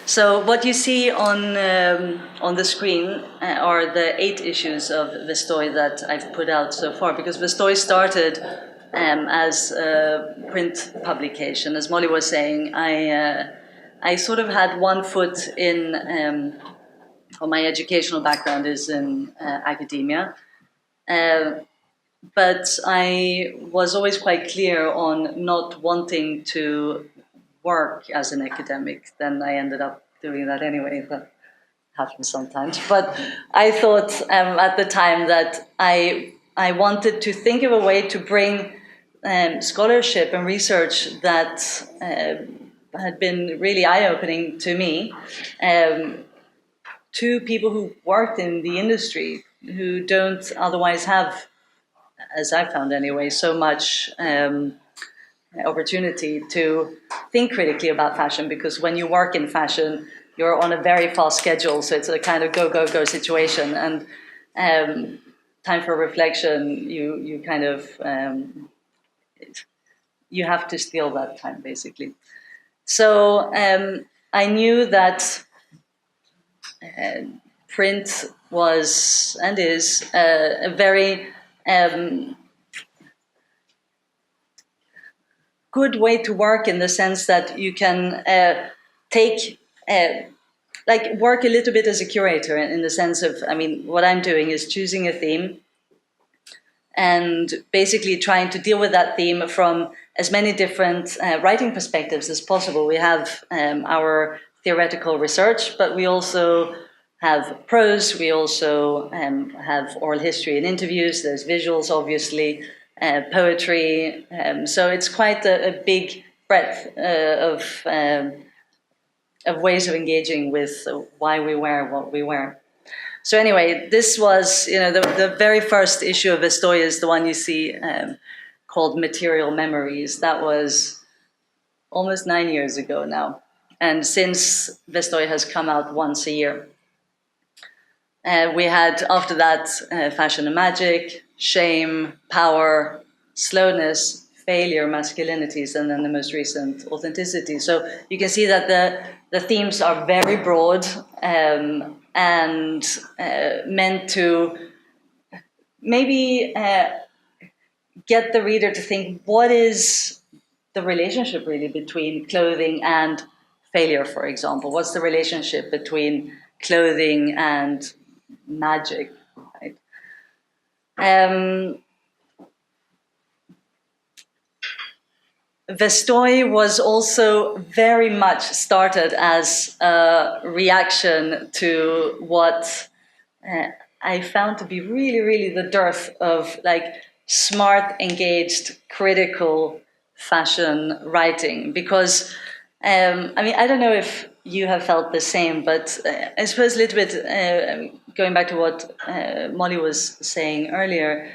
So what you see on the screen are the 8 issues of Vestoj that I've put out so far, because Vestoj started as a print publication. As Molly was saying, I sort of had one foot in, well, my educational background is in academia, but I was always quite clear on not wanting to work as an academic. Then I ended up doing that anyway. That happens sometimes. But I thought at the time that I wanted to think of a way to bring scholarship and research that had been really eye-opening to me to people who worked in the industry, who don't otherwise have, as I found anyway, so much opportunity to think critically about fashion, because when you work in fashion, you're on a very fast schedule, so it's a kind of go, go, go situation, and time for reflection, you kind of, you have to steal that time, basically. So I knew that print was and is a very good way to work, in the sense that you can take, like, work a little bit as a curator, in the sense of, I mean, what I'm doing is choosing a theme and basically trying to deal with that theme from as many different writing perspectives as possible. We have our theoretical research, but we also have prose, we also have oral history and interviews, there's visuals, obviously, poetry, so it's quite a big breadth of ways of engaging with why we wear what we wear. So anyway, this was, you know, the very first issue of Vestoj is the one you see called Material Memories. That was almost 9 years ago now. And since Vestoj has come out once a year. We had, after that, Fashion and Magic, Shame, Power, Slowness, Failure, Masculinities, and then the most recent, Authenticity. So you can see that the themes are very broad and meant to maybe get the reader to think, what is the relationship really between clothing and failure, for example? What's the relationship between clothing and magic, right? Vestoj was also very much started as a reaction to what I found to be really, really the dearth of, like, smart, engaged, critical fashion writing. Because, I mean, I don't know if you have felt the same, but I suppose a little bit, going back to what Molly was saying earlier,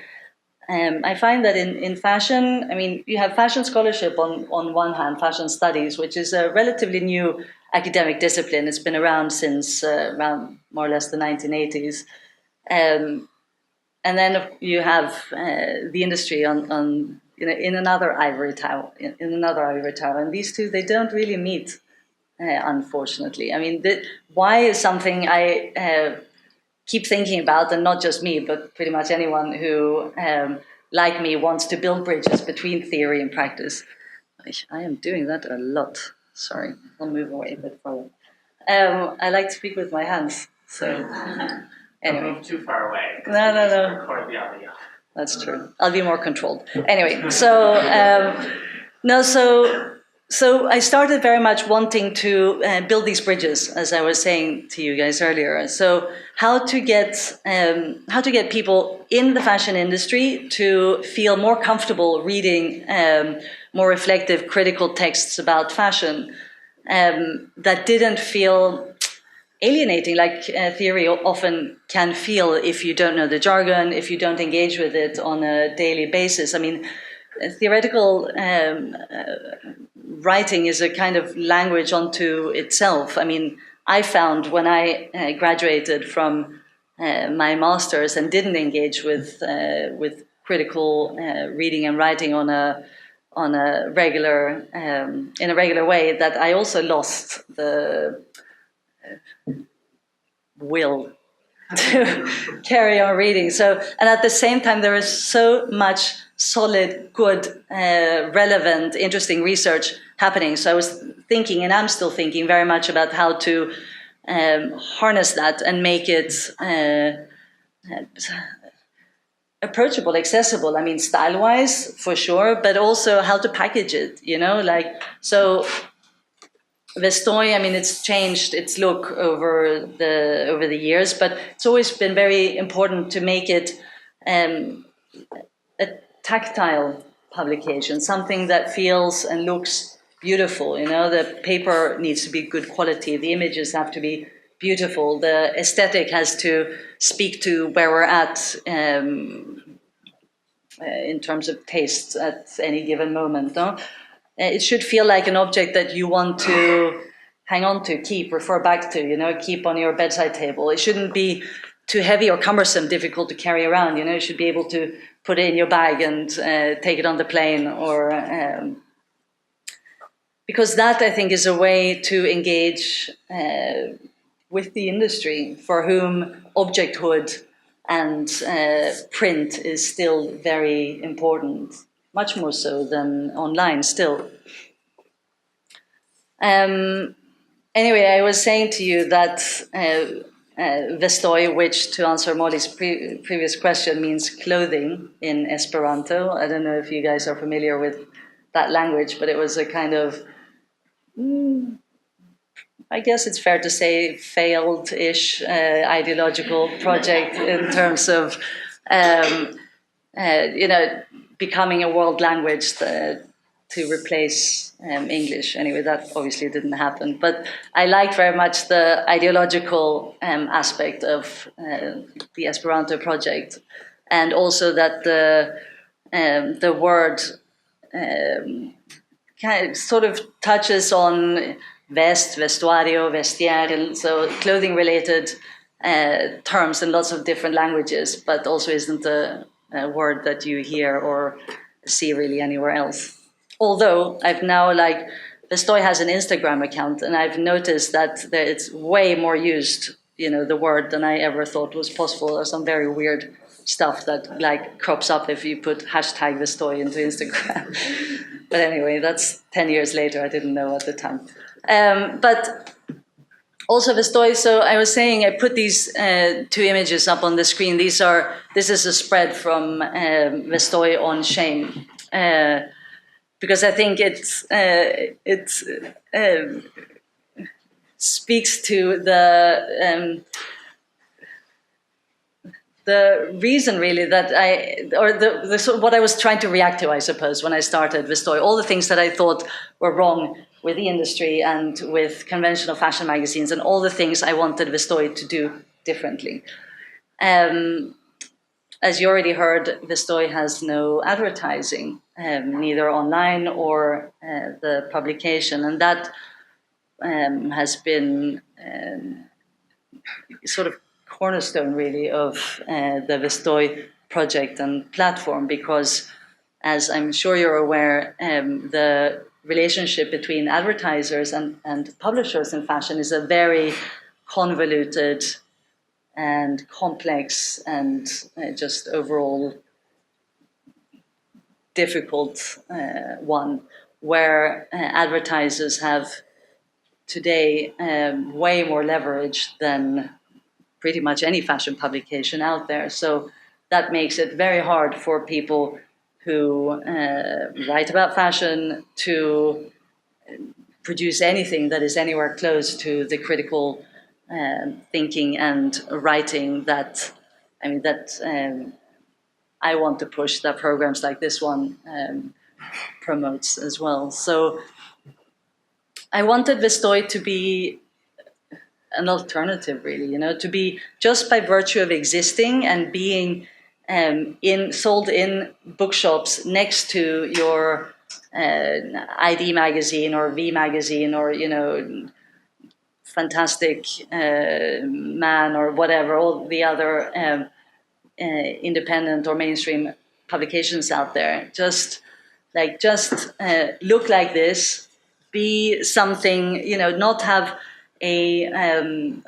I find that in fashion, I mean, you have fashion scholarship on one hand, fashion studies, which is a relatively new academic discipline. It's been around since around more or less the 1980s. And then you have the industry on you know, in another ivory tower, and these two, they don't really meet, unfortunately. I mean, why is something I keep thinking about, and not just me, but pretty much anyone who, like me, wants to build bridges between theory and practice. I am doing that a lot. Sorry, I'll move away a bit forward. I like to speak with my hands, so anyway. Don't move too far away. No. Record the audio. That's true. I'll be more controlled. Anyway, so So I started very much wanting to build these bridges, as I was saying to you guys earlier. So how to get people in the fashion industry to feel more comfortable reading more reflective, critical texts about fashion that didn't feel alienating, like theory often can feel if you don't know the jargon, if you don't engage with it on a daily basis. I mean, theoretical writing is a kind of language unto itself. I mean, I found when I graduated from my master's and didn't engage with critical reading and writing on a regular in a regular way, that I also lost the will to carry on reading. So, and at the same time, there is so much solid, good, relevant, interesting research happening. So I was thinking, and I'm still thinking very much about how to harness that and make it approachable, accessible. I mean, style-wise, for sure, but also how to package it, so Vestoj, I mean, it's changed its look over the years, but it's always been very important to make it a tactile publication, something that feels and looks beautiful. The paper needs to be good quality, the images have to be beautiful, the aesthetic has to speak to where we're at in terms of tastes at any given moment. No? It should feel like an object that you want to hang on to, keep, refer back to, keep on your bedside table. It shouldn't be too heavy or cumbersome, difficult to carry around. You should be able to put it in your bag and take it on the plane, or because that, I think, is a way to engage with the industry, for whom objecthood and print is still very important, much more so than online still. Anyway, I was saying to you that Vestoj, which, to answer Molly's previous question, means clothing in Esperanto. I don't know if you guys are familiar with that language, but it was a kind of, I guess it's fair to say, failed-ish ideological project in terms of, becoming a world language to replace English. Anyway, that obviously didn't happen. But I liked very much the ideological aspect of the Esperanto project, and also that the word kind of sort of touches on vestuario, vestiaire, so clothing-related terms in lots of different languages, but also isn't a word that you hear or see really anywhere else. Although I've now, Vestoj has an Instagram account, and I've noticed that it's way more used, the word, than I ever thought was possible. There's some very weird stuff that crops up if you put hashtag Vestoj into Instagram. But anyway, that's 10 years later. I didn't know at the time. But also Vestoj, so I was saying, I put these two images up on the screen. This is a spread from Vestoj on shame. Because I think it speaks to the reason really that what I was trying to react to, I suppose, when I started Vestoj. All the things that I thought were wrong with the industry and with conventional fashion magazines, and all the things I wanted Vestoj to do differently. As you already heard, Vestoj has no advertising, neither online or the publication, and that has been sort of cornerstone, really, of the Vestoj project and platform, because, as I'm sure you're aware, the relationship between advertisers and publishers in fashion is a very convoluted and complex and just overall difficult one, where advertisers have today way more leverage than pretty much any fashion publication out there. So that makes it very hard for people who write about fashion to produce anything that is anywhere close to the critical thinking and writing that I want to push, that programs like this one promotes as well. So I wanted Vestoj to be an alternative, really, to be, just by virtue of existing and being sold in bookshops next to your ID magazine or V magazine or, Fantastic Man or whatever, all the other independent or mainstream publications out there. Just look like this, be something, not have a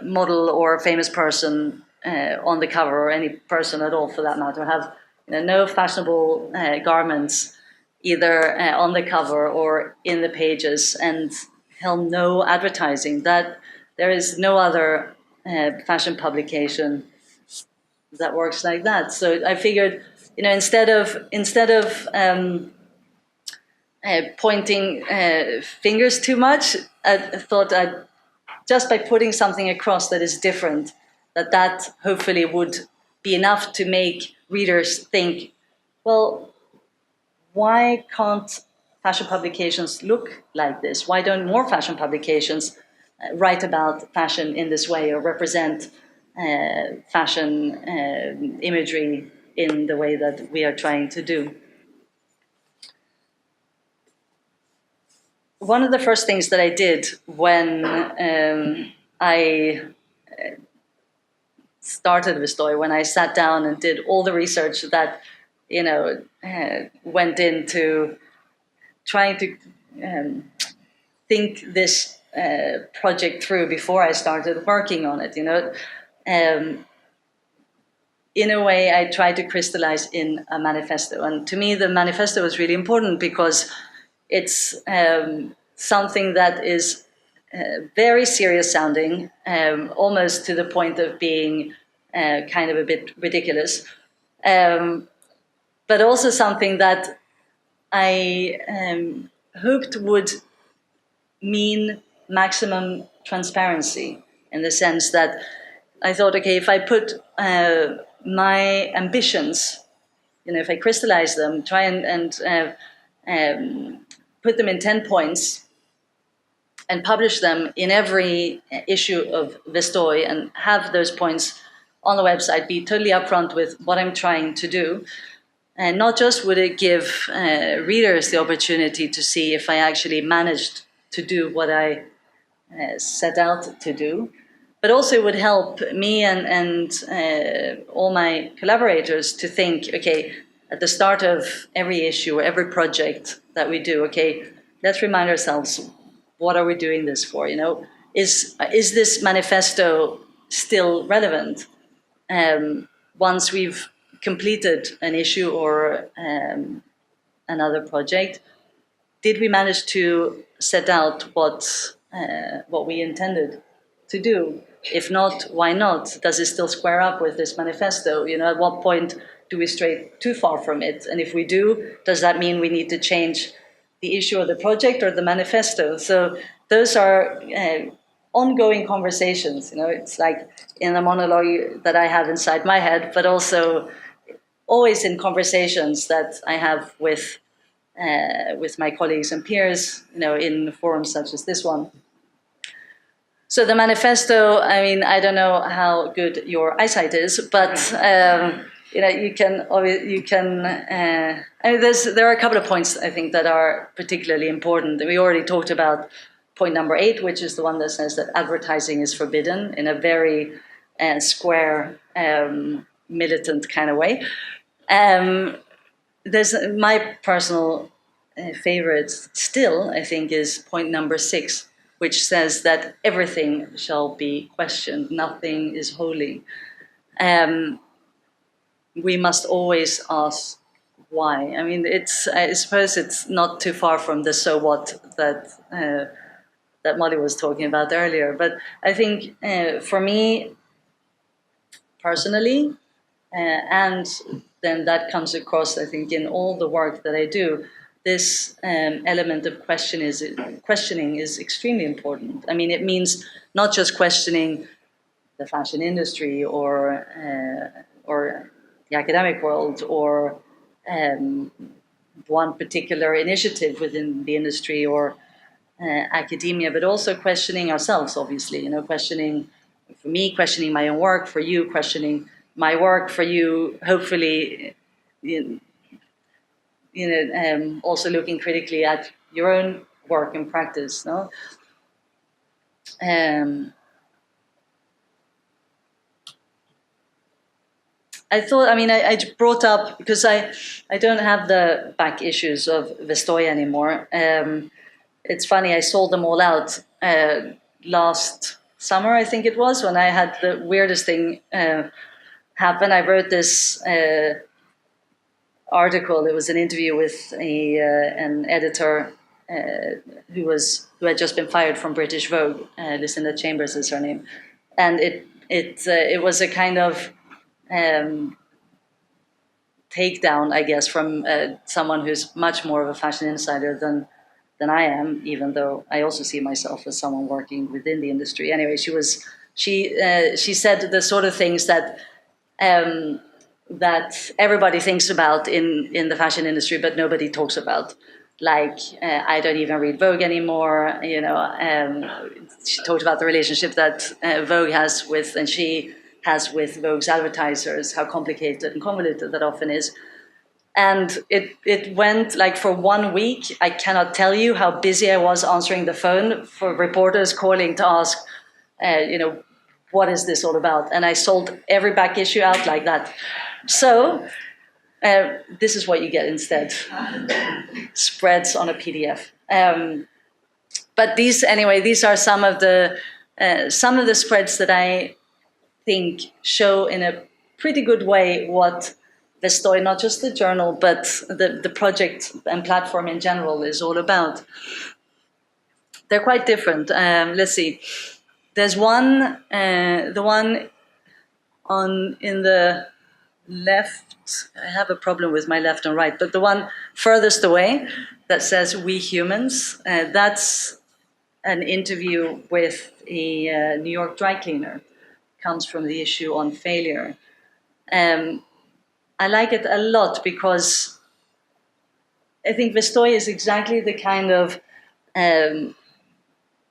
model or a famous person on the cover, or any person at all for that matter, have no fashionable garments either on the cover or in the pages, and hell, no advertising. That there is no other fashion publication that works like that. So I figured, instead of pointing fingers too much, I thought I'd, just by putting something across that is different, that hopefully would be enough to make readers think, well, why can't fashion publications look like this? Why don't more fashion publications write about fashion in this way, or represent fashion imagery in the way that we are trying to do? One of the first things that I did when I started Vestoj, when I sat down and did all the research that went into trying to think this project through before I started working on it. In a way, I tried to crystallize in a manifesto, and to me, the manifesto is really important because it's something that is very serious sounding, almost to the point of being kind of a bit ridiculous, but also something that I hoped would mean maximum transparency, in the sense that I thought, okay, if I put my ambitions, if I crystallize them, try and put them in 10 points and publish them in every issue of Vestoj, and have those points on the website, be totally upfront with what I'm trying to do. And not just would it give readers the opportunity to see if I actually managed to do what I set out to do, but also it would help me and all my collaborators to think, okay, at the start of every issue or every project that we do, okay, let's remind ourselves, what are we doing this for? Is this manifesto still relevant once we've completed an issue or another project? Did we manage to set out what we intended to do? If not, why not? Does it still square up with this manifesto? At what point do we stray too far from it? And if we do, does that mean we need to change the issue of the project or the manifesto? So those are ongoing conversations. It's like in a monologue that I have inside my head, but also always in conversations that I have with my colleagues and peers, in forums such as this one. So the manifesto, I don't know how good your eyesight is, but you can. There are a couple of points I think that are particularly important. We already talked about point number 8, which is the one that says that advertising is forbidden, in a very square, militant kind of way. There's my personal favorite still, I think, is point number 6, which says that everything shall be questioned, nothing is holy. We must always ask why. I suppose it's not too far from the so what that Molly was talking about earlier, but I think for me personally, and then that comes across, I think, in all the work that I do, this element of questioning is extremely important. It means not just questioning the fashion industry or the academic world, or one particular initiative within the industry or academia, but also questioning ourselves, obviously. Questioning, for me, questioning my own work, for you, questioning my work, for you, hopefully, also looking critically at your own work and practice. No. I thought, I brought up, because I don't have the back issues of Vestoj anymore. It's funny, I sold them all out last summer, I think it was, when I had the weirdest thing happen. I wrote this article. It was an interview with an editor who had just been fired from British Vogue. Lucinda Chambers is her name, and it was a kind of takedown, I guess, from someone who's much more of a fashion insider than I am, even though I also see myself as someone working within the industry. Anyway, she said the sort of things that that everybody thinks about in the fashion industry, but nobody talks about. Like, I don't even read Vogue anymore. You know, she talked about the relationship that Vogue has with, and she has with Vogue's advertisers, how complicated and convoluted that often is. And it went like for 1 week. I cannot tell you how busy I was answering the phone for reporters calling to ask, what is this all about? And I sold every back issue out like that. So this is what you get instead: spreads on a PDF. But these are some of the spreads that I think show in a pretty good way what Vestoj, not just the journal, but the project and platform in general, is all about. They're quite different. Let's see. There's one, the one in the left. I have a problem with my left and right, but the one furthest away that says "We Humans," that's an interview with a New York dry cleaner. Comes from the issue on failure. I like it a lot because I think Vestoj is exactly the kind of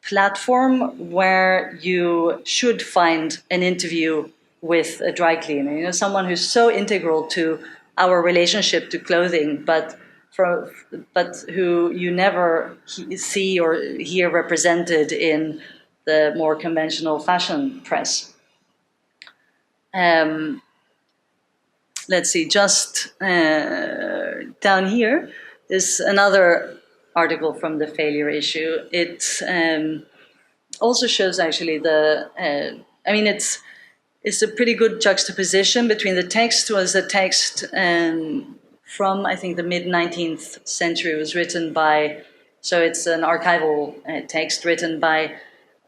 platform where you should find an interview with a dry cleaner. Someone who's so integral to our relationship to clothing, but who you never see or hear represented in the more conventional fashion press. Let's see, just down here is another article from the failure issue. It also shows actually it's a pretty good juxtaposition between the text. Was a text from, I think, the mid-19th century. It was written by, so it's an archival text written by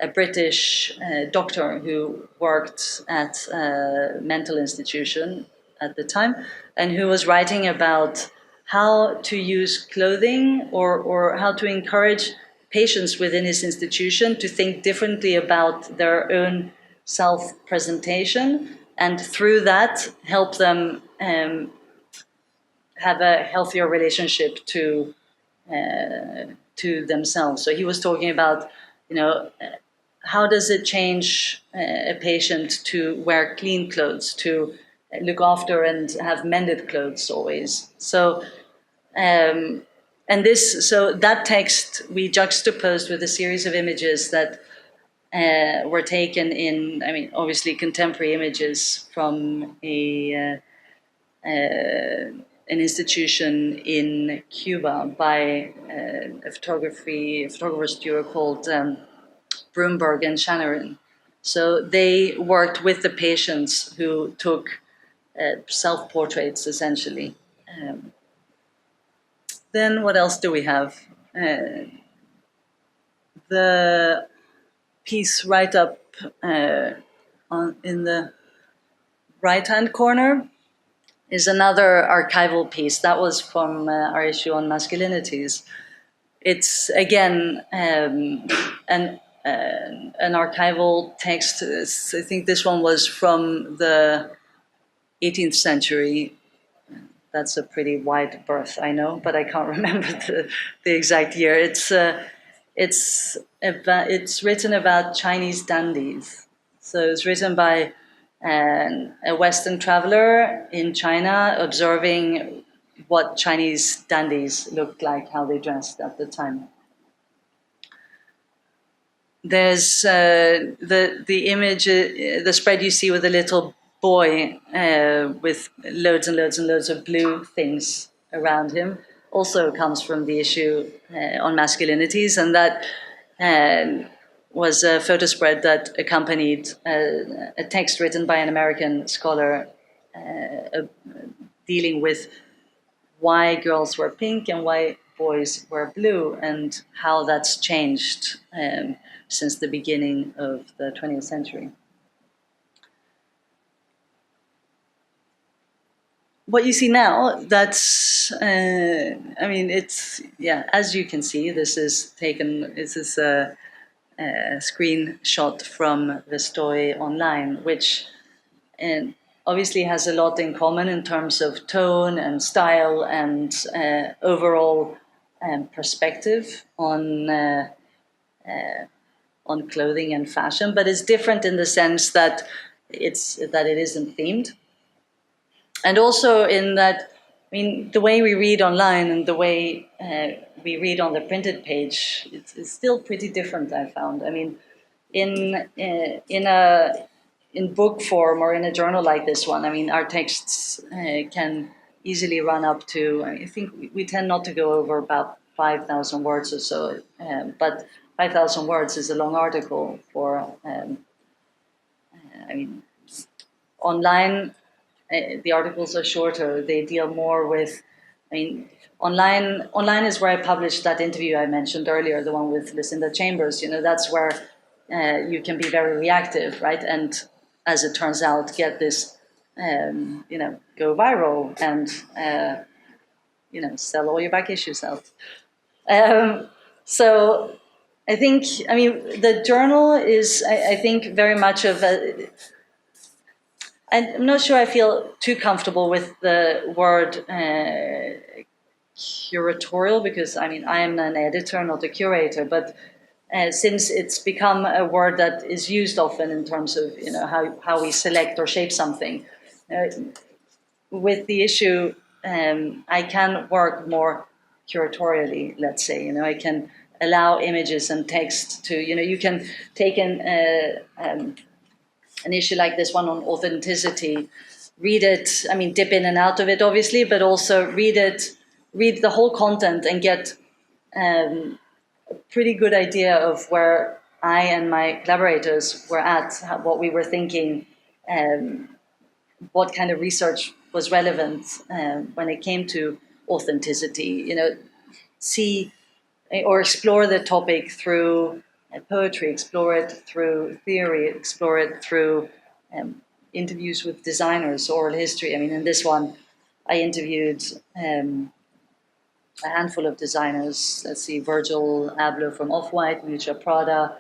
a British doctor who worked at a mental institution at the time, and who was writing about how to use clothing or how to encourage patients within his institution to think differently about their own self-presentation, and through that help them have a healthier relationship to themselves. So he was talking about, how does it change a patient to wear clean clothes, to look after and have mended clothes always. So, that text we juxtaposed with a series of images that were taken in, obviously contemporary images from an institution in Cuba by a photographer studio called Broomberg and Shanaran. So they worked with the patients who took self-portraits, essentially. Then what else do we have? The piece right up in the right-hand corner is another archival piece. That was from our issue on masculinities. It's, again, an archival text. I think this one was from the 18th century. That's a pretty wide berth, I know, but I can't remember the exact year. It's written about Chinese dandies. So it's written by a Western traveler in China observing what Chinese dandies looked like, how they dressed at the time. There's the image, the spread you see with a little boy with loads and loads and loads of blue things around him, also comes from the issue on masculinities, and that was a photo spread that accompanied a text written by an American scholar dealing with why girls wear pink and why boys wear blue, and how that's changed since the beginning of the 20th century. What you see now, that's, I mean, it's, yeah, as you can see, this is a screenshot from Vestoj online, which obviously has a lot in common in terms of tone and style and overall perspective on clothing and fashion, but it's different in the sense that it isn't themed. And also in that, I mean, the way we read online and the way we read on the printed page, it's still pretty different, I found. I mean, in book form or in a journal like this one, I mean, our texts can easily run up to, I think we tend not to go over about 5,000 words or so, but 5,000 words is a long article for, I mean, online, the articles are shorter. They deal more with, I mean, online is where I published that interview I mentioned earlier, the one with Lucinda Chambers. You know, that's where you can be very reactive, right? And as it turns out, get this, you know, go viral and, you know, sell all your back issues out. So I think, I mean, the journal is, I think, very much of a, I'm not sure I feel too comfortable with the word curatorial, because I mean, I am an editor, not a curator, but since it's become a word that is used often in terms of, you know, how we select or shape something, with the issue, I can work more curatorially, let's say. You know, I can allow images and text to, you know, you can take an issue like this one on authenticity, read it, I mean, dip in and out of it, obviously, but also read the whole content and get a pretty good idea of where I and my collaborators were at, what we were thinking, what kind of research was relevant when it came to authenticity, you know, see or explore the topic through poetry, explore it through theory, explore it through interviews with designers, oral history. I mean, in this one, I interviewed a handful of designers. Let's see, Virgil Abloh from Off-White, Miuccia Prada,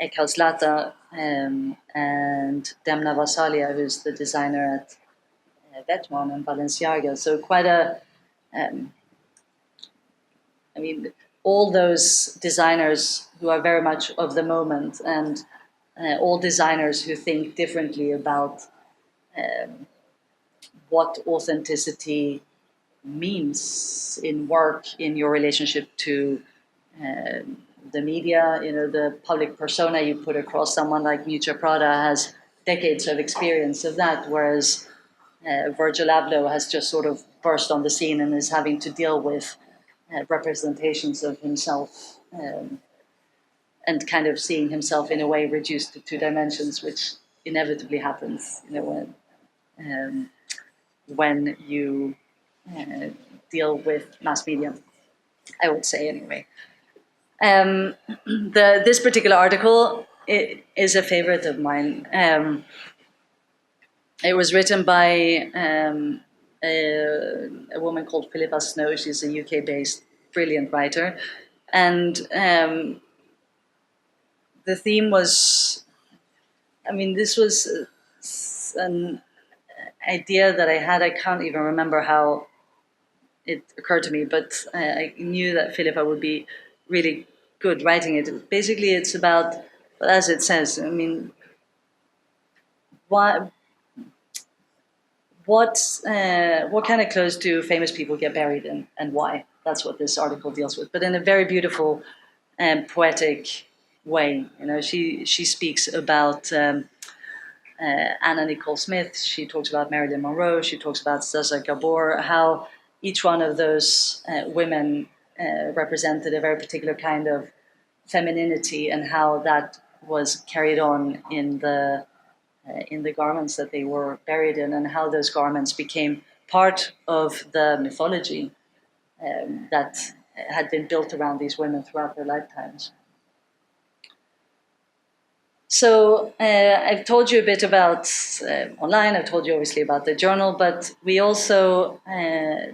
Eckhaus Latta, and Demna Vasalia, who's the designer at Vetmon and Balenciaga. So quite a, I mean, all those designers who are very much of the moment, and all designers who think differently about what authenticity means in work, in your relationship to the media, you know, the public persona you put across. Someone like Miuccia Prada has decades of experience of that, whereas Virgil Abloh has just sort of burst on the scene and is having to deal with representations of himself and kind of seeing himself in a way reduced to two dimensions, which inevitably happens, you know, when you deal with mass media, I would say anyway. This particular article is a favorite of mine. It was written by a woman called Philippa Snow. She's a UK-based brilliant writer. And the theme was, I mean, this was an idea that I had. I can't even remember how it occurred to me, but I knew that Philippa would be really good writing it. Basically, it's about, well, as it says, I mean, what kind of clothes do famous people get buried in, and why? That's what this article deals with, but in a very beautiful and poetic way. You know, she speaks about Anna Nicole Smith. She talks about Marilyn Monroe. She talks about Zsa Gabor. How each one of those women represented a very particular kind of femininity, and how that was carried on in the garments that they were buried in, and how those garments became part of the mythology that had been built around these women throughout their lifetimes. So I've told you a bit about online, I've told you obviously about the journal, but we also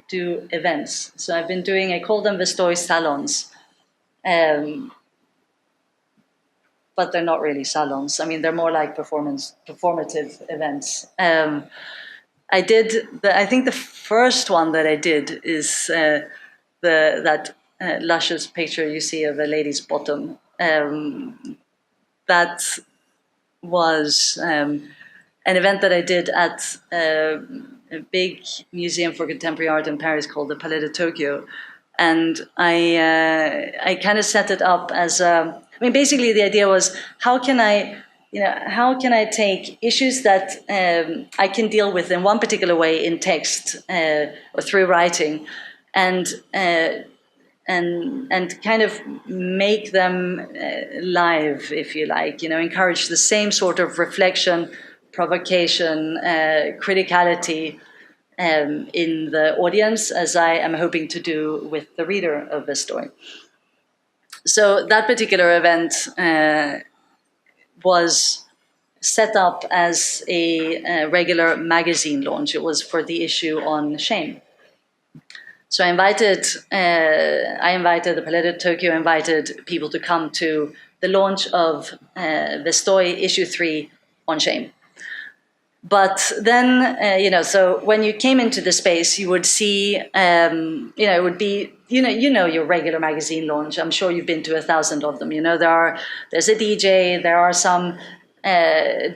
do events. So I've been doing, I call them Vestoj salons, but they're not really salons. I mean, they're more like performative events. I think the first one that I did is that luscious picture you see of a lady's bottom. That was an event that I did at a big museum for contemporary art in Paris called the Palais de Tokyo. And I kind of set it up as basically the idea was, how can I take issues that I can deal with in one particular way in text or through writing, and kind of make them live, if you like, encourage the same sort of reflection, provocation, criticality in the audience as I am hoping to do with the reader of Vestoj. So that particular event was set up as a regular magazine launch. It was for the issue on shame. So I invited the Palais de Tokyo, invited people to come to the launch of Vestoj issue 3 on shame. But then, so when you came into the space, you would see, it would be, your regular magazine launch. I'm sure you've been to 1,000 of them. There's a DJ, there are some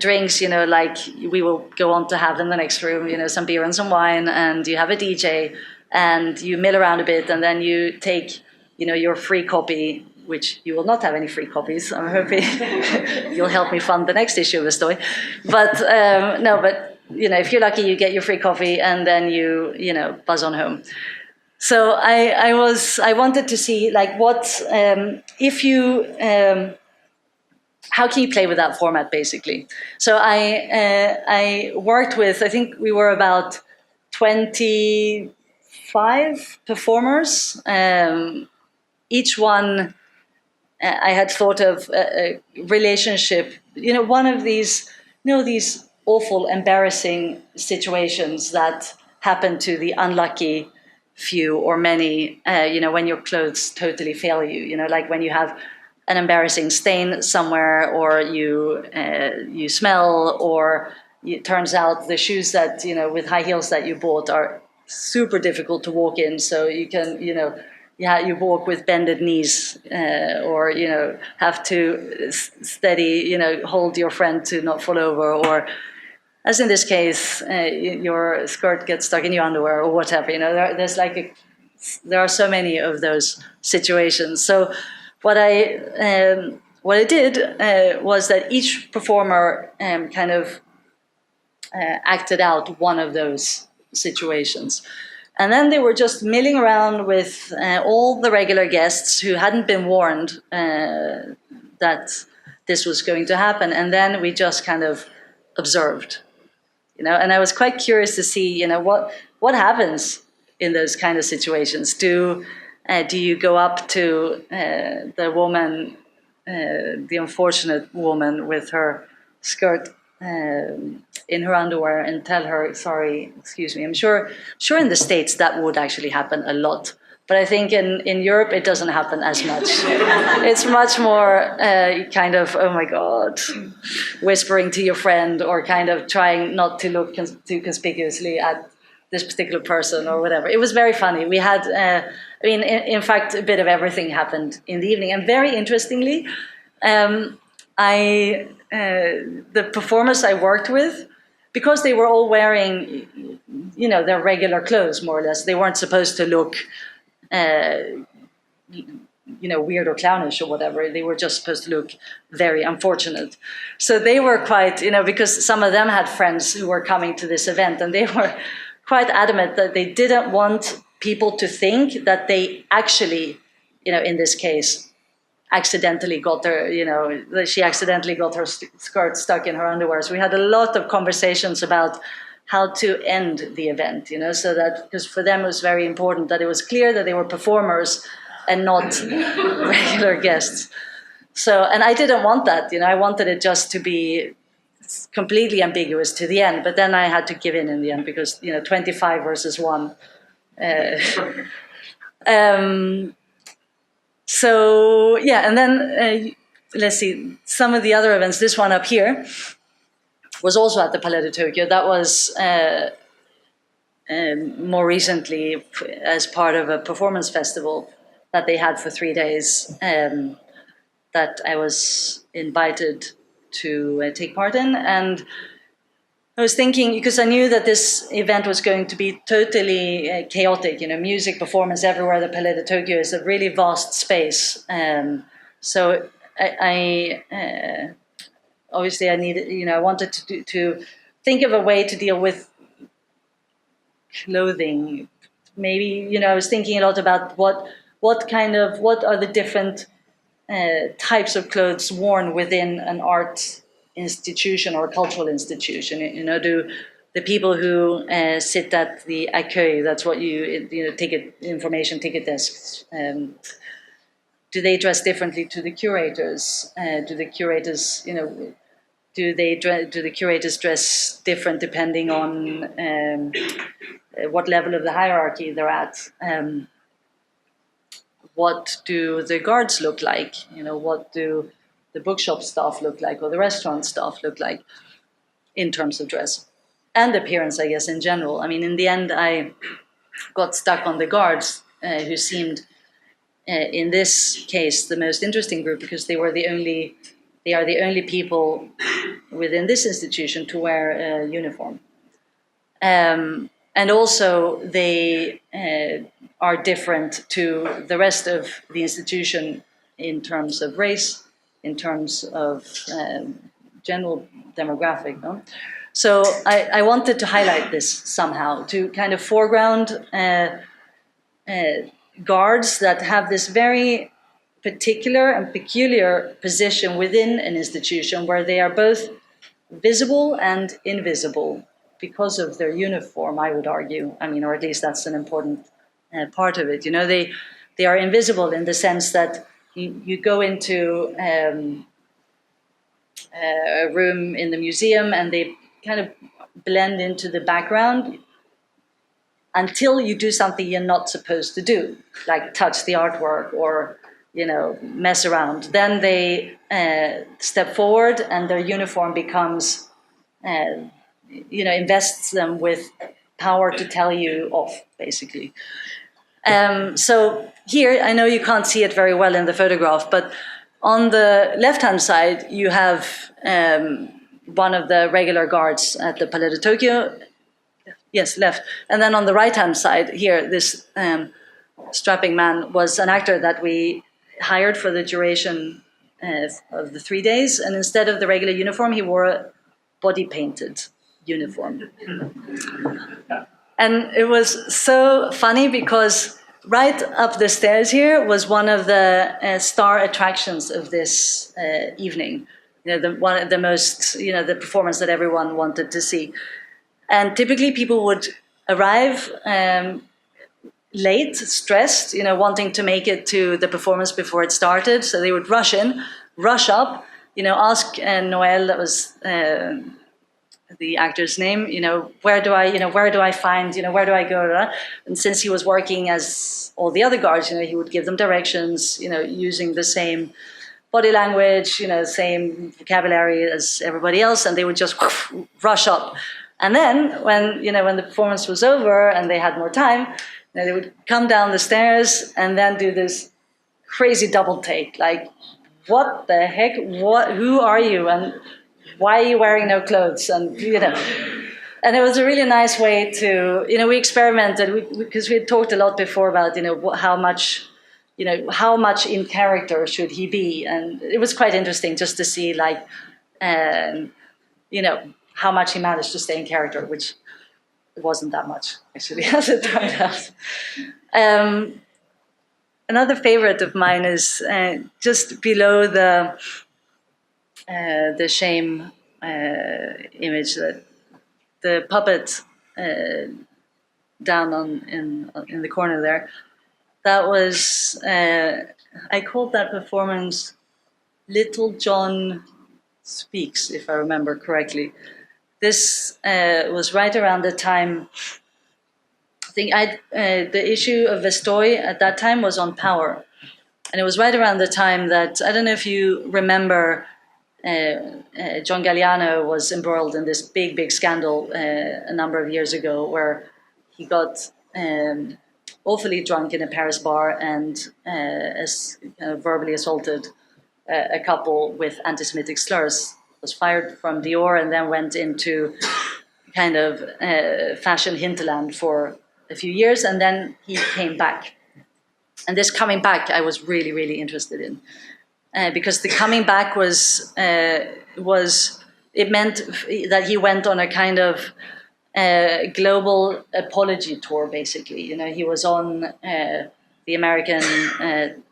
drinks, like we will go on to have in the next room, some beer and some wine, and you have a DJ, and you mill around a bit, and then you take, your free copy, which you will not have any free copies. I'm hoping you'll help me fund the next issue of the story. But if you're lucky, you get your free coffee, and then you buzz on home. So I wanted to see how can you play with that format, basically? So I worked with, I think we were about 25 performers. Each one, I had thought of a relationship, one of these, these awful, embarrassing situations that happen to the unlucky few or many, when your clothes totally fail you, like when you have an embarrassing stain somewhere, or you smell, or it turns out the shoes that, with high heels that you bought are super difficult to walk in, so you can, you walk with bended knees, or have to steady, hold your friend to not fall over, or as in this case, your skirt gets stuck in your underwear or whatever. There are so many of those situations. So what I did was that each performer kind of acted out one of those situations. And then they were just milling around with all the regular guests who hadn't been warned that this was going to happen. And then we just kind of observed, and I was quite curious to see, what happens in those kind of situations. Do you go up to the woman, the unfortunate woman with her skirt in her underwear, and tell her, sorry, excuse me? I'm sure in the States that would actually happen a lot. But I think in Europe it doesn't happen as much. It's much more kind of, oh my God, whispering to your friend, or kind of trying not to look too conspicuously at this particular person or whatever. It was very funny. We had, in fact, a bit of everything happened in the evening. And very interestingly, the performers I worked with, because they were all wearing, their regular clothes, more or less, they weren't supposed to look weird or clownish or whatever. They were just supposed to look very unfortunate. So they were quite, because some of them had friends who were coming to this event, and they were quite adamant that they didn't want people to think that they actually, in this case, accidentally got her, she accidentally got her skirt stuck in her underwear. So we had a lot of conversations about how to end the event, so that, because for them it was very important that it was clear that they were performers and not regular guests. So, and I didn't want that, I wanted it just to be completely ambiguous to the end, but then I had to give in the end because, 25 versus 1. So yeah, and then let's see, some of the other events. This one up here was also at the Palais de Tokyo. That was more recently as part of a performance festival that they had for 3 days that I was invited to take part in. And I was thinking, because I knew that this event was going to be totally chaotic, music, performance everywhere. The Palais de Tokyo is a really vast space. So I obviously I needed, I wanted to think of a way to deal with clothing. Maybe, I was thinking a lot about what are the different types of clothes worn within an art institution or cultural institution. Do the people who sit at the accueil, that's what ticket desks, do they dress differently to the curators? Do the curators, do the curators dress different depending on what level of the hierarchy they're at? What do the guards look like? What do the bookshop staff look like, or the restaurant staff look like in terms of dress and appearance, I guess, in general. I mean, in the end, I got stuck on the guards, who seemed, in this case, the most interesting group, because they are the only people within this institution to wear a uniform. And also, they are different to the rest of the institution in terms of race, in terms of general demographic. No? So I wanted to highlight this somehow, to kind of foreground guards that have this very particular and peculiar position within an institution where they are both visible and invisible because of their uniform, I would argue. I mean, or at least that's an important part of it. They are invisible in the sense that you go into a room in the museum and they kind of blend into the background until you do something you're not supposed to do, like touch the artwork or mess around. Then they step forward and their uniform becomes invests them with power to tell you off, basically. So here, I know you can't see it very well in the photograph, but on the left-hand side, you have one of the regular guards at the Palais de Tokyo. Yes, left. And then on the right-hand side here, this strapping man was an actor that we hired for the duration of the 3 days. And instead of the regular uniform, he wore a body-painted uniform. And it was so funny because right up the stairs here was one of the star attractions of this evening. The most, the performance that everyone wanted to see. And typically people would arrive late, stressed, wanting to make it to the performance before it started. So they would rush in, rush up, ask Noel, that was the actor's name, where do I find, where do I go? And since he was working as all the other guards, he would give them directions, using the same body language, same vocabulary as everybody else, and they would just rush up. And then when the performance was over and they had more time, they would come down the stairs and then do this crazy double take, like, what the heck? Who are you? And why are you wearing no clothes? And and it was a really nice way to, we experimented because we had talked a lot before about, how much in character should he be, and it was quite interesting just to see, like, how much he managed to stay in character, which wasn't that much actually, as it turned out. another favorite of mine is just below the shame image, that the puppet down in the corner there. That was I called that performance "Little John Speaks," if I remember correctly. This was right around the time. I think the issue of Vestoj at that time was on power, and it was right around the time that, I don't know if you remember, John Galliano was embroiled in this big scandal a number of years ago, where he got awfully drunk in a Paris bar and verbally assaulted a couple with anti-Semitic slurs. Was fired from Dior and then went into kind of fashion hinterland for a few years, and then he came back. And this coming back, I was really interested in, because the coming back was it meant that he went on a kind of global apology tour. Basically, he was on the American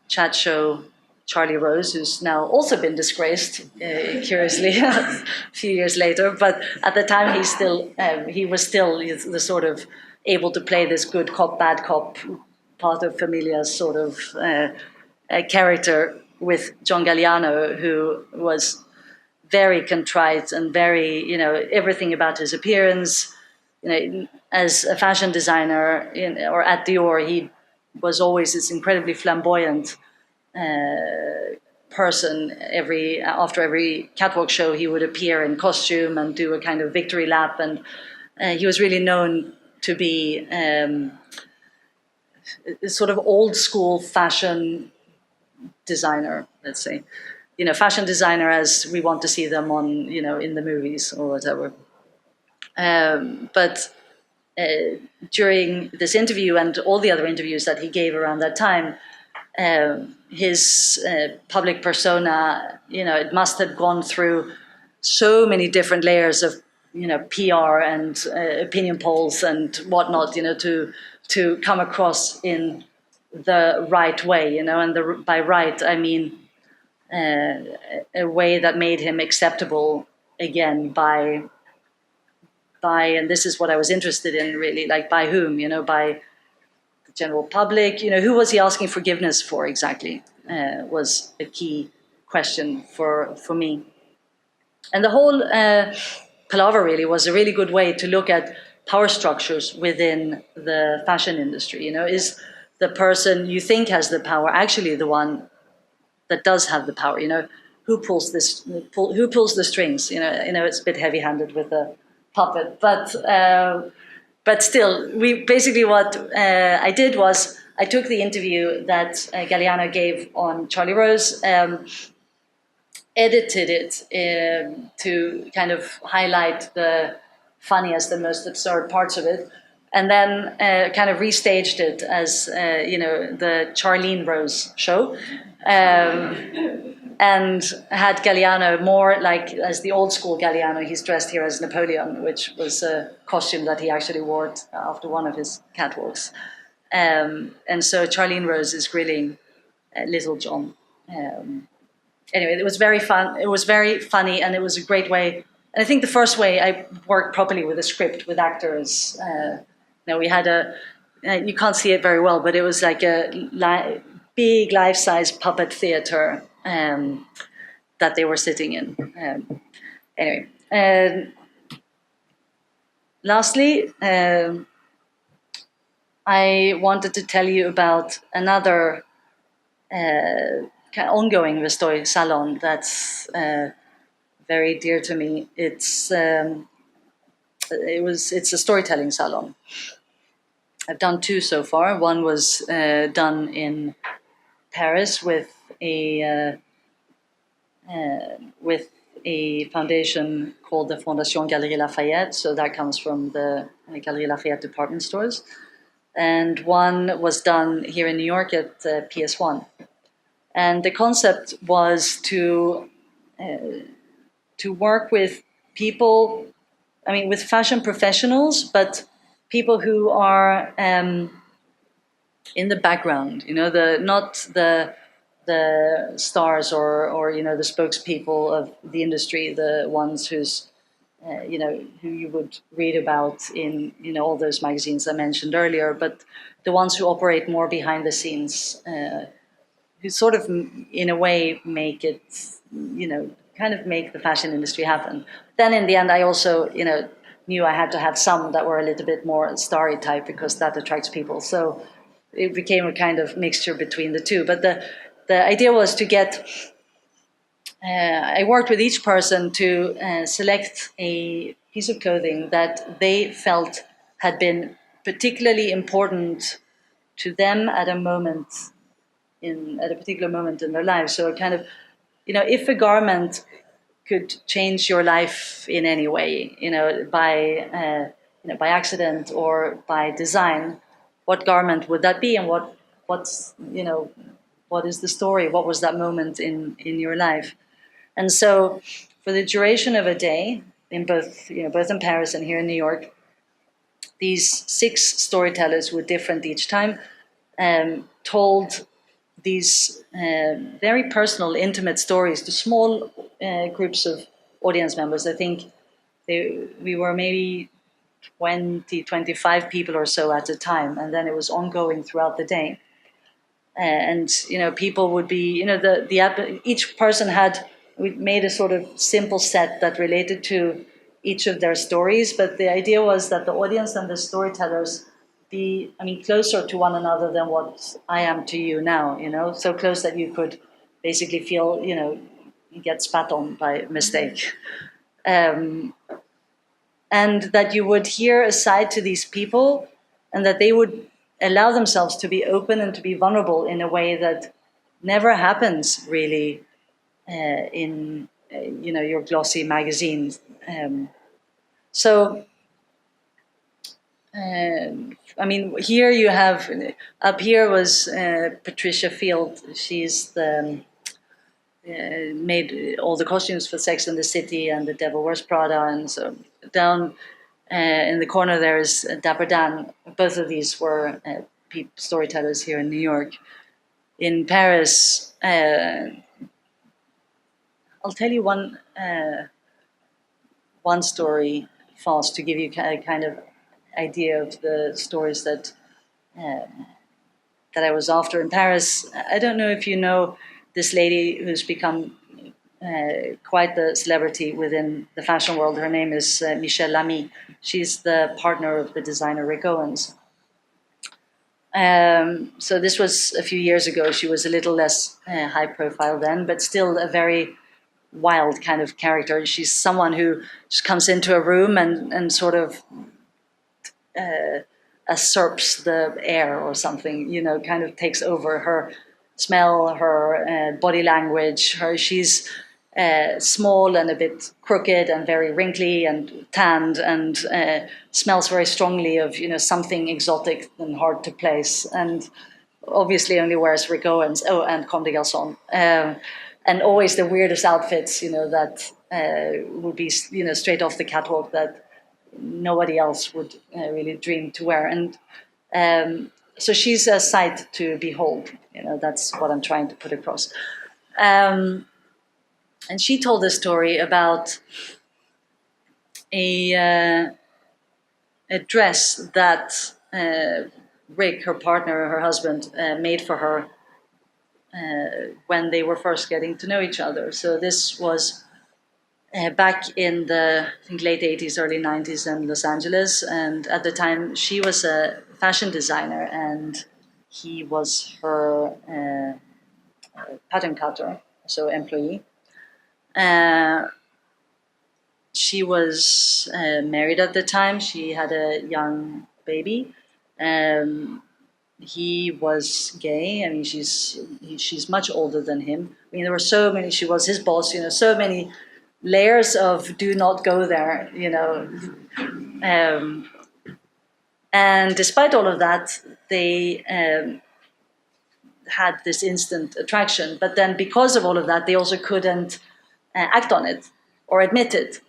chat show Charlie Rose, who's now also been disgraced, curiously, a few years later. But at the time, he was still the sort of able to play this good cop, bad cop, part of Familia's sort of character with John Galliano, who was very contrite and very, everything about his appearance. As a fashion designer or at Dior, he was always this incredibly flamboyant person. After every catwalk show, he would appear in costume and do a kind of victory lap, and he was really known to be sort of old school fashion designer, let's say, fashion designer as we want to see them on, in the movies or whatever. But during this interview and all the other interviews that he gave around that time, his public persona, it must have gone through so many different layers of, PR and opinion polls and whatnot, to come across in the right way, and by right, I mean a way that made him acceptable again by, and this is what I was interested in really, like by whom, by the general public, who was he asking forgiveness for exactly, was a key question for me. And the whole palaver really was a really good way to look at power structures within the fashion industry. Is the person you think has the power actually the one that does have the power? Who pulls who pulls the strings? It's a bit heavy-handed with a puppet, but still, what I did was I took the interview that Galliano gave on Charlie Rose, edited it to kind of highlight the funniest and most absurd parts of it, and then kind of restaged it as the Charlene Rose show, and had Galliano more like as the old school Galliano. He's dressed here as Napoleon, which was a costume that he actually wore after one of his catwalks, and so Charlene Rose is grilling Little John. Anyway, it was very fun. It was very funny, and it was a great way. And I think the first way I worked properly with a script with actors. We had you can't see it very well, but it was like a big life-size puppet theater that they were sitting in. Anyway, lastly, I wanted to tell you about another ongoing Vestoj salon that's very dear to me. It's a storytelling salon. I've done two so far. One was done in Paris with a foundation called the Fondation Galeries Lafayette. So that comes from the Galeries Lafayette department stores. And one was done here in New York at PS1. And the concept was to work with people, with fashion professionals, but people who are in the background, not the stars or the spokespeople of the industry, the ones who you would read about in all those magazines I mentioned earlier, but the ones who operate more behind the scenes, who sort of in a way make it, kind of make the fashion industry happen. Then in the end, I also knew I had to have some that were a little bit more starry type, because that attracts people. So it became a kind of mixture between the two. But the idea was to get. I worked with each person to select a piece of clothing that they felt had been particularly important to them at a particular moment in their lives. So kind of, if a garment could change your life in any way, by accident or by design, what garment would that be, and what is the story? What was that moment in your life? And so, for the duration of a day, both in Paris and here in New York, these 6 storytellers were different each time, told these very personal, intimate stories to small groups of audience members. I think we were maybe 20, 25 people or so at a time, and then it was ongoing throughout the day. And people would be, each person we made a sort of simple set that related to each of their stories, but the idea was that the audience and the storytellers be, closer to one another than what I am to you now, so close that you could basically feel, you get spat on by mistake. And that you would hear a side to these people, and that they would allow themselves to be open and to be vulnerable in a way that never happens really in your glossy magazines. So here you have, up here was Patricia Field. She's the made all the costumes for Sex and the City and The Devil Wears Prada, and so down in the corner there is Dapper Dan. Both of these were storytellers here in New York. In Paris, I'll tell you one story fast to give you a kind of idea of the stories that I was after in Paris. I don't know if you know this lady who's become quite the celebrity within the fashion world. Her name is Michelle Lamy. She's the partner of the designer Rick Owens. So this was a few years ago. She was a little less high profile then, but still a very wild kind of character. She's someone who just comes into a room and sort of usurps the air or something, kind of takes over. Her smell, her body language, she's small and a bit crooked and very wrinkly and tanned, and smells very strongly of something exotic and hard to place, and obviously only wears Rick Owens, and Comme des Garçons, and always the weirdest outfits, that would be straight off the catwalk, that nobody else would really dream to wear. And so she's a sight to behold. That's what I'm trying to put across. And she told a story about a dress that Rick, her partner, her husband, made for her when they were first getting to know each other. So this was back in the, I think, late 80s, early 90s in Los Angeles. And at the time, she was a fashion designer and he was her pattern cutter, so employee. She was married at the time. She had a young baby. He was gay. She's much older than him. There were so many. She was his boss. So many layers of do not go there. And despite all of that, they had this instant attraction. But then, because of all of that, they also couldn't act on it or admit it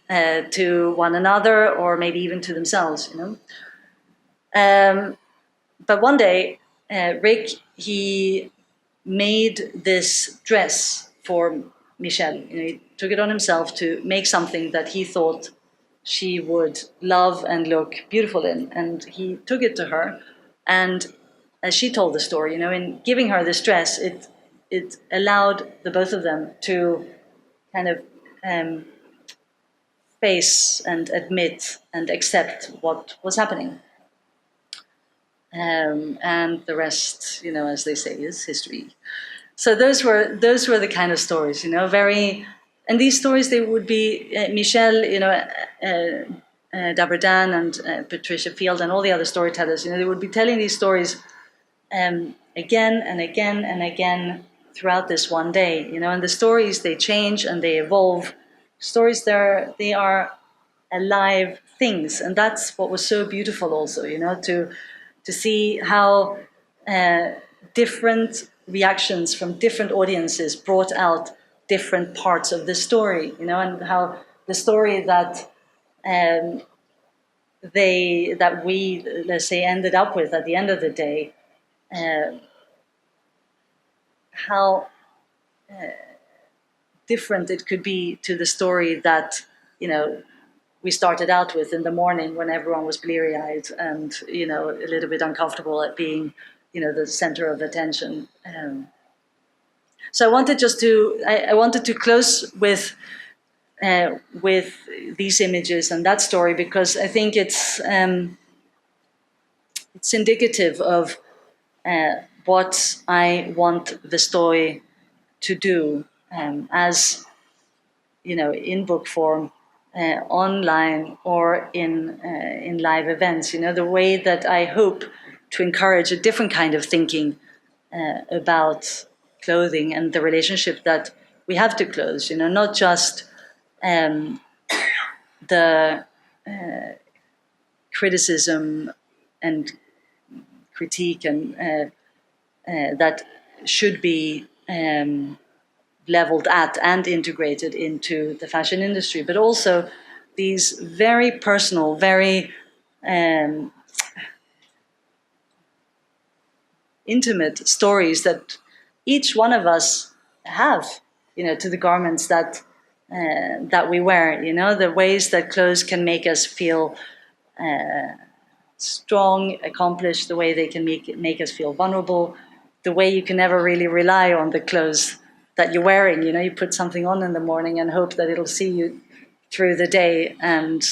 to one another, or maybe even to themselves. But one day, Rick, he made this dress for Michelle. He took it on himself to make something that he thought she would love and look beautiful in. And he took it to her. And as she told the story, in giving her this dress, it allowed the both of them to kind of face and admit and accept what was happening. And the rest, as they say, is history. So those were the kind of stories, and these stories, they would be Michelle, Dabberdan and Patricia Field and all the other storytellers, they would be telling these stories again and again and again throughout this one day, and the stories, they change and they evolve. Stories, they are alive things, and that's what was so beautiful also, to see how different reactions from different audiences brought out different parts of the story, and how the story that we, let's say, ended up with at the end of the day, how different it could be to the story that, we started out with in the morning when everyone was bleary-eyed and, a little bit uncomfortable at being, the center of attention. So I wanted to close with these images and that story, because I think it's indicative of what I want Vestoj to do, as in book form, online, or in live events. The way that I hope to encourage a different kind of thinking about clothing and the relationship that we have to clothes. Not just the criticism and critique and that should be leveled at and integrated into the fashion industry, but also these very personal, very intimate stories that each one of us have, to the garments that we wear, the ways that clothes can make us feel strong, accomplished, the way they can make us feel vulnerable, the way you can never really rely on the clothes that you're wearing. You put something on in the morning and hope that it'll see you through the day. And,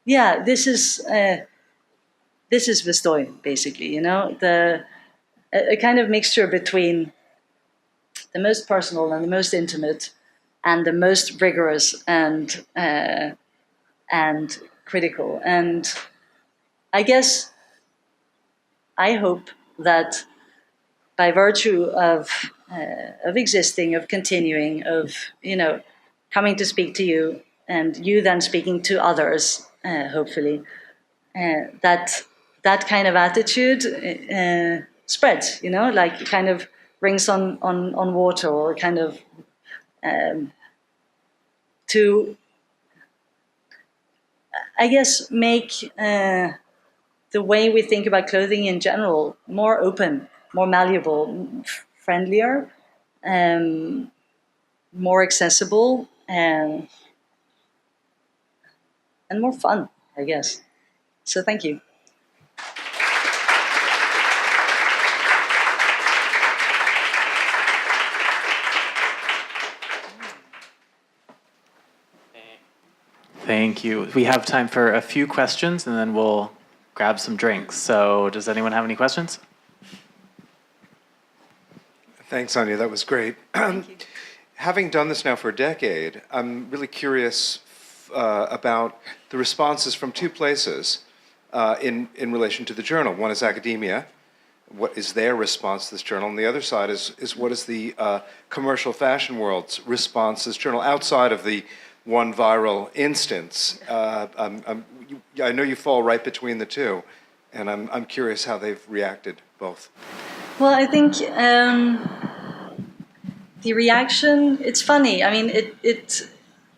yeah, this is Vestoj, basically, a kind of mixture between the most personal and the most intimate and the most rigorous and critical. And I guess I hope that by virtue of existing, of continuing, of coming to speak to you, and you then speaking to others, hopefully, that kind of attitude spreads. Like kind of rings on water, or kind of to, I guess, make the way we think about clothing in general more open, more malleable, friendlier, more accessible, and more fun, I guess. So thank you. Thank you. We have time for a few questions, and then we'll grab some drinks. So does anyone have any questions? Thanks, Anja. That was great. Thank you. Having done this now for a decade, I'm really curious about the responses from two places in relation to the journal. One is academia. What is their response to this journal? And the other side is what is the commercial fashion world's response to this journal outside of the one viral instance? I know you fall right between the two, and I'm curious how they've reacted, both. Well, I think the reaction, it's funny. I mean, it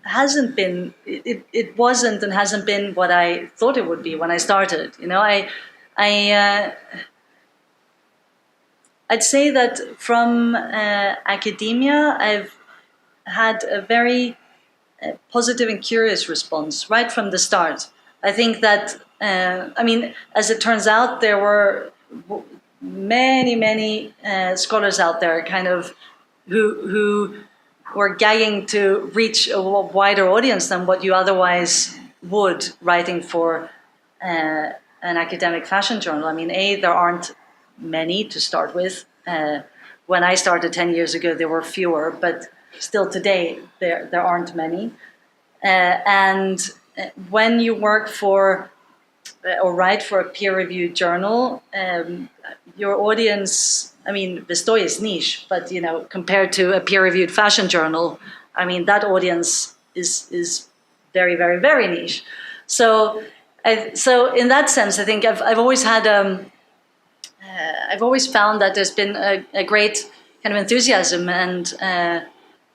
hasn't been, it wasn't and hasn't been what I thought it would be when I started. I'd say that from academia, I've had a very positive and curious response right from the start. I think that, as it turns out, there were many scholars out there kind of who were gagging to reach a wider audience than what you otherwise would writing for an academic fashion journal. I mean, there aren't many to start with. When I started 10 years ago, there were fewer, but still today there aren't many. And when you work for or write for a peer-reviewed journal, your audience, I mean, Vestoj is niche, but compared to a peer-reviewed fashion journal, I mean, that audience is very, very, very niche. So in that sense, I think I've always had I've always found that there's been a great kind of enthusiasm and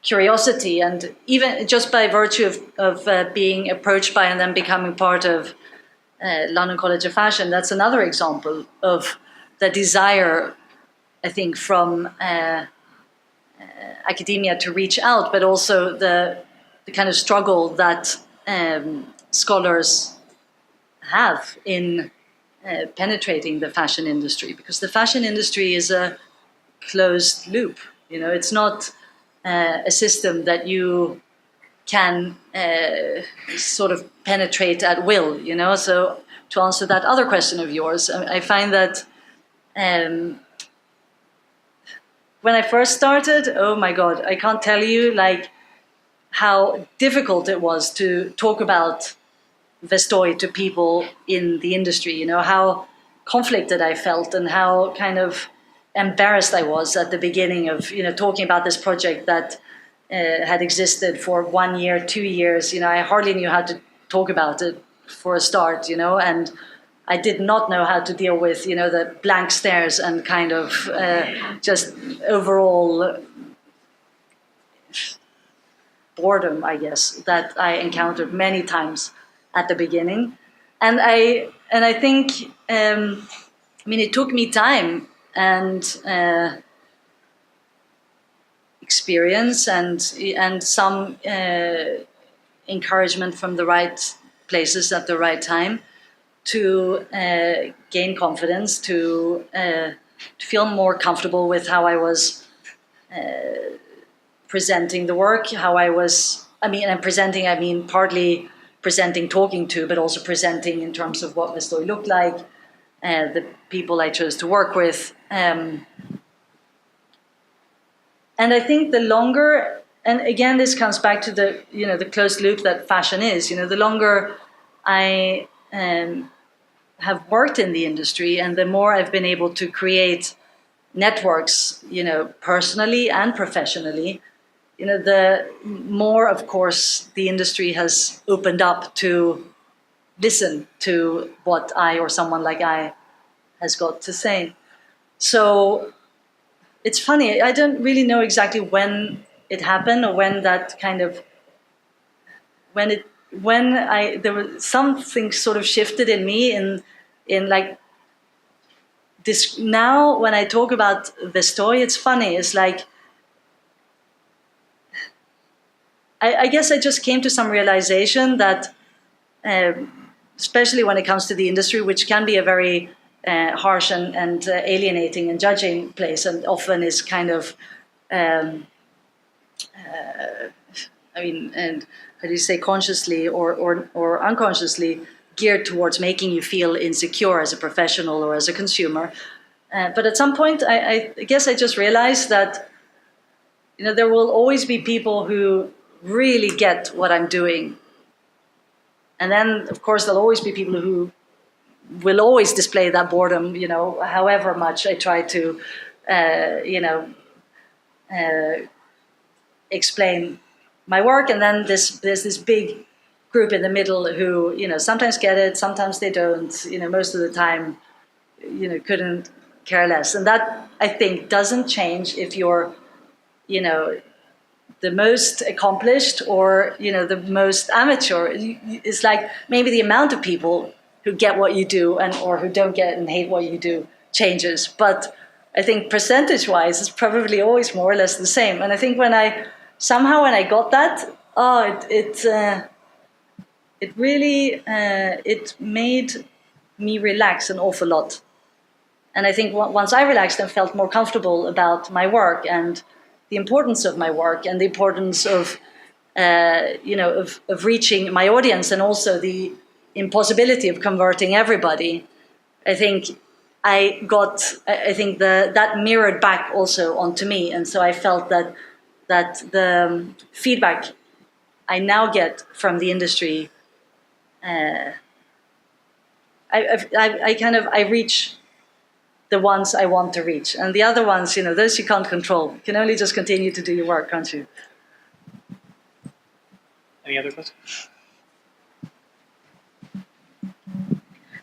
curiosity, and even just by virtue of being approached by and then becoming part of London College of Fashion, that's another example of the desire, I think, from academia to reach out, but also the kind of struggle that scholars have in penetrating the fashion industry, because the fashion industry is a closed loop. It's not a system that you can sort of penetrate at will. So to answer that other question of yours, I find that when I first started, oh my God, I can't tell you how difficult it was to talk about Vestoj to people in the industry, how conflicted I felt and how kind of embarrassed I was at the beginning of, talking about this project that had existed for 1 year, 2 years. I hardly knew how to talk about it for a start, and I did not know how to deal with, the blank stares and kind of just overall boredom, I guess, that I encountered many times at the beginning. And I think, it took me time and experience and some encouragement from the right places at the right time to gain confidence, to feel more comfortable with how I was presenting the work, and presenting, I mean, partly presenting, talking to, but also presenting in terms of what Vestoj looked like, the people I chose to work with. And I think the longer, and again, this comes back to the closed loop that fashion is, the longer I have worked in the industry and the more I've been able to create networks, personally and professionally, the more, of course, the industry has opened up to listen to what I or someone like I has got to say. So it's funny, I don't really know exactly when it happened or when that kind of, there was something sort of shifted in me in like this. Now when I talk about Vestoj, it's funny, it's like, I guess I just came to some realization that, especially when it comes to the industry, which can be a very harsh and alienating and judging place, and often is kind of, and how do you say, consciously or unconsciously geared towards making you feel insecure as a professional or as a consumer. But at some point, I guess I just realized that, there will always be people who really get what I'm doing. And then, of course, there'll always be people who will always display that boredom, however much I try to, explain my work. And then there's this big group in the middle who, sometimes get it, sometimes they don't, most of the time, couldn't care less. And that, I think, doesn't change if you're, the most accomplished or the most amateur. It's like maybe the amount of people who get what you do and or who don't get and hate what you do changes. But I think percentage-wise, it's probably always more or less the same. And I think when I got that, it really it made me relax an awful lot. And I think once I relaxed and felt more comfortable about my work and the importance of my work and the importance of of reaching my audience and also the impossibility of converting everybody, I think that mirrored back also onto me, and so I felt that the feedback I now get from the industry, I reach the ones I want to reach, and the other ones, those you can't control. You can only just continue to do your work, can't you? Any other questions?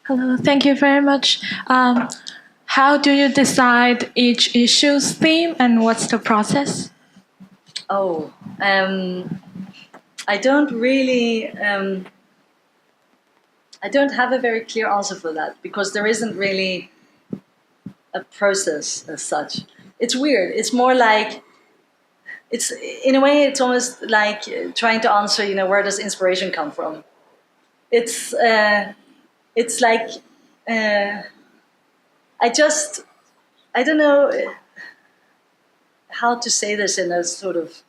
Hello, thank you very much. How do you decide each issue's theme, and what's the process? Oh, I don't really. I don't have a very clear answer for that because there isn't really a process as such. It's weird. It's more like in a way it's almost like trying to answer, where does inspiration come from? It's like I don't know how to say this in a sort of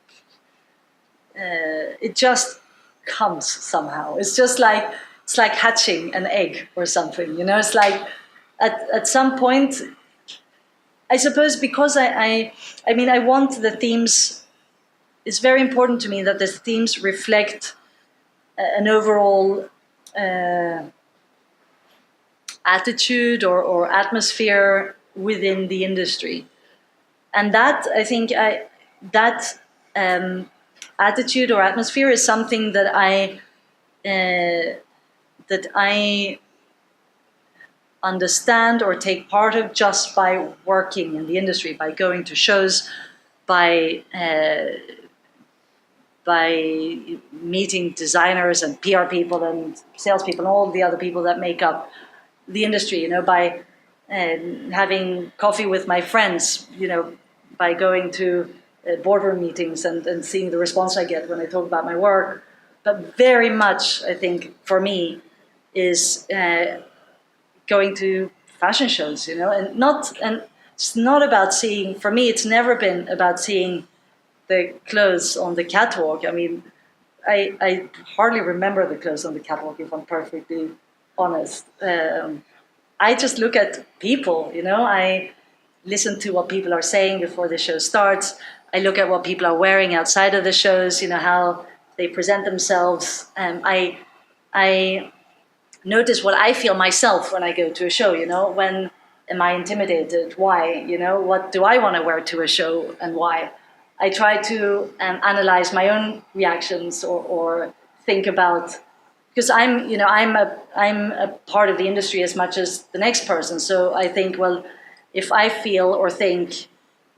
it just comes somehow. It's like hatching an egg or something. It's like at some point, I suppose, because I want the themes. It's very important to me that the themes reflect an overall attitude or atmosphere within the industry, and that I think that attitude or atmosphere is something that I understand or take part of just by working in the industry, by going to shows, by meeting designers and PR people and salespeople and all the other people that make up the industry, by having coffee with my friends, by going to boardroom meetings and seeing the response I get when I talk about my work. But very much, I think, for me, is going to fashion shows, and it's not about seeing. For me, it's never been about seeing the clothes on the catwalk. I hardly remember the clothes on the catwalk, if I'm perfectly honest. I just look at people, I listen to what people are saying before the show starts. I look at what people are wearing outside of the shows, how they present themselves. I notice what I feel myself when I go to a show, when am I intimidated? Why? What do I want to wear to a show and why? I try to analyze my own reactions or think about, because I'm a part of the industry as much as the next person. So I think, well, if I feel or think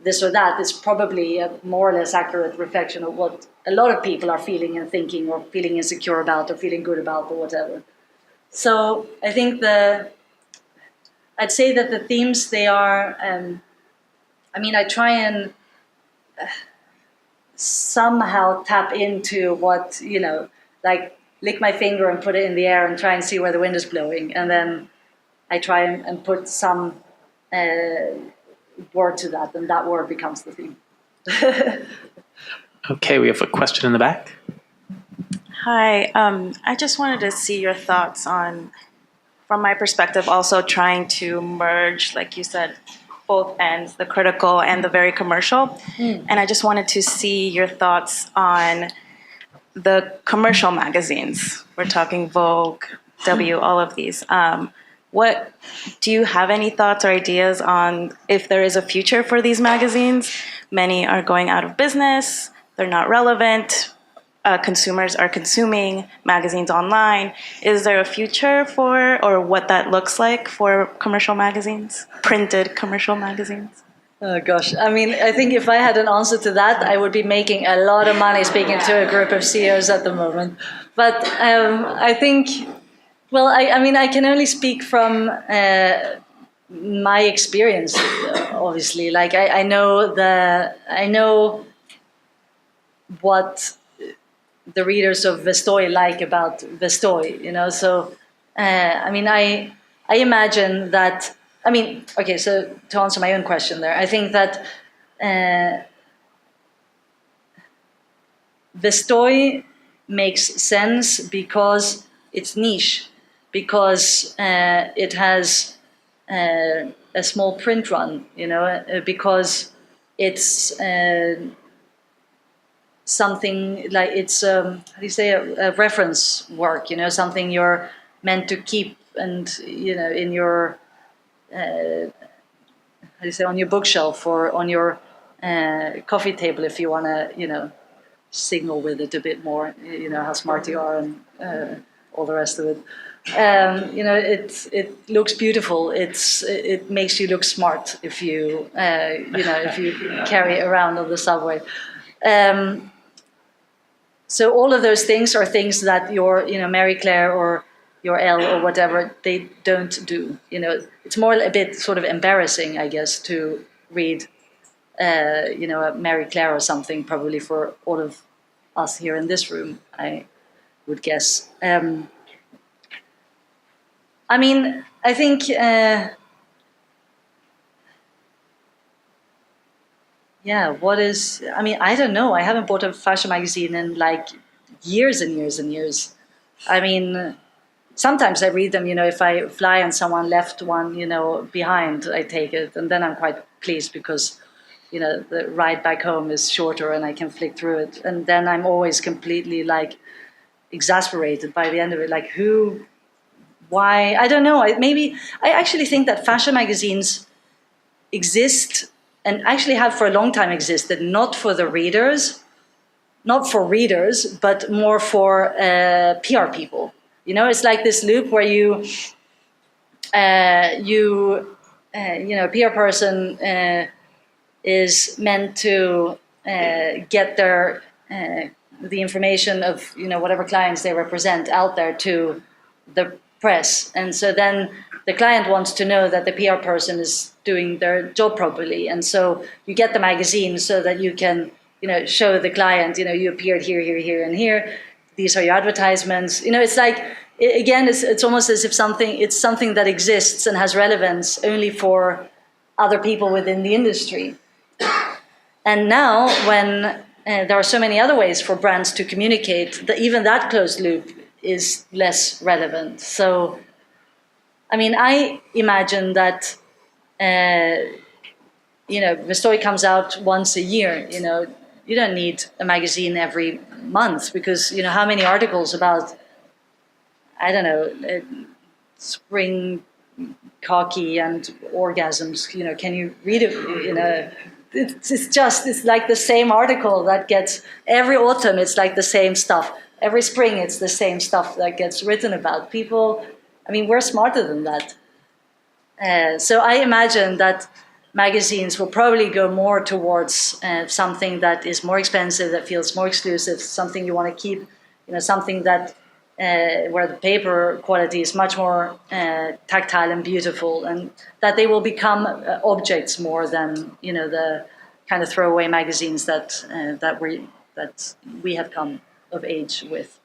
this or that, it's probably a more or less accurate reflection of what a lot of people are feeling and thinking or feeling insecure about or feeling good about or whatever. So I think I'd say that the themes, they are, I try and somehow tap into what, like lick my finger and put it in the air and try and see where the wind is blowing. And then I try and put some word to that, and that word becomes the theme. Okay, we have a question in the back. Hi, I just wanted to see your thoughts on, from my perspective, also trying to merge, like you said, both ends, the critical and the very commercial. And I just wanted to see your thoughts on the commercial magazines. We're talking Vogue, W, all of these. What do you have any thoughts or ideas on if there is a future for these magazines? Many are going out of business. They're not relevant. Consumers are consuming magazines online. Is there a future for, or what that looks like for commercial magazines, printed commercial magazines? Oh gosh, I mean, I think if I had an answer to that, I would be making a lot of money speaking to a group of CEOs at the moment. But I think, well, I mean, I can only speak from my experience, obviously. Like I know what the readers of Vestoj like about Vestoj, you know. So, I mean, I imagine that. I mean, okay. So to answer my own question, there, I think that Vestoj makes sense because it's niche, because it has a small print run, you know, because it's something like it's how do you say a reference work, you know, something you're meant to keep and you know in your how do you say on your bookshelf or on your coffee table if you want to you know signal with it a bit more, you know how smart you are and all the rest of it. You know, it looks beautiful. It makes you look smart if you you know if you carry it around on the subway. So all of those things are things that your you know Mary Claire or your Elle or whatever they don't do. You know, it's more a bit sort of embarrassing, I guess, to read you know, a Mary Claire or something, probably for all of us here in this room, I would guess. I mean, I think, yeah, what is, I mean, I don't know. I haven't bought a fashion magazine in like years and years and years. I mean, sometimes I read them, you know, if I fly and someone left one, you know, behind, I take it. And then I'm quite pleased because you know, the ride back home is shorter and I can flick through it. And then I'm always completely like exasperated by the end of it. Like who, why, I don't know. Maybe, I actually think that fashion magazines exist and actually have for a long time existed, not for the readers, not for readers, but more for PR people. You know, it's like this loop where you know, a PR person is meant to get their the information of you know whatever clients they represent out there to the press, and so then the client wants to know that the PR person is doing their job properly, and so you get the magazine so that you can you know show the client you know you appeared here, here, here, and here. These are your advertisements. You know, it's like again, it's almost as if it's something that exists and has relevance only for other people within the industry. And now, when there are so many other ways for brands to communicate, that even that closed loop is less relevant. So, I mean, I imagine that, you know, Vestoj comes out once a year. You know, you don't need a magazine every month because, you know, how many articles about, I don't know, spring khaki and orgasms, you know, can you read it, you know, it's like the same article that gets every autumn. It's like the same stuff. Every spring, it's the same stuff that gets written about. People, I mean, we're smarter than that. So I imagine that magazines will probably go more towards something that is more expensive, that feels more exclusive, something you want to keep, you know, something that where the paper quality is much more tactile and beautiful, and that they will become objects more than you know the kind of throwaway magazines that we have come of age with.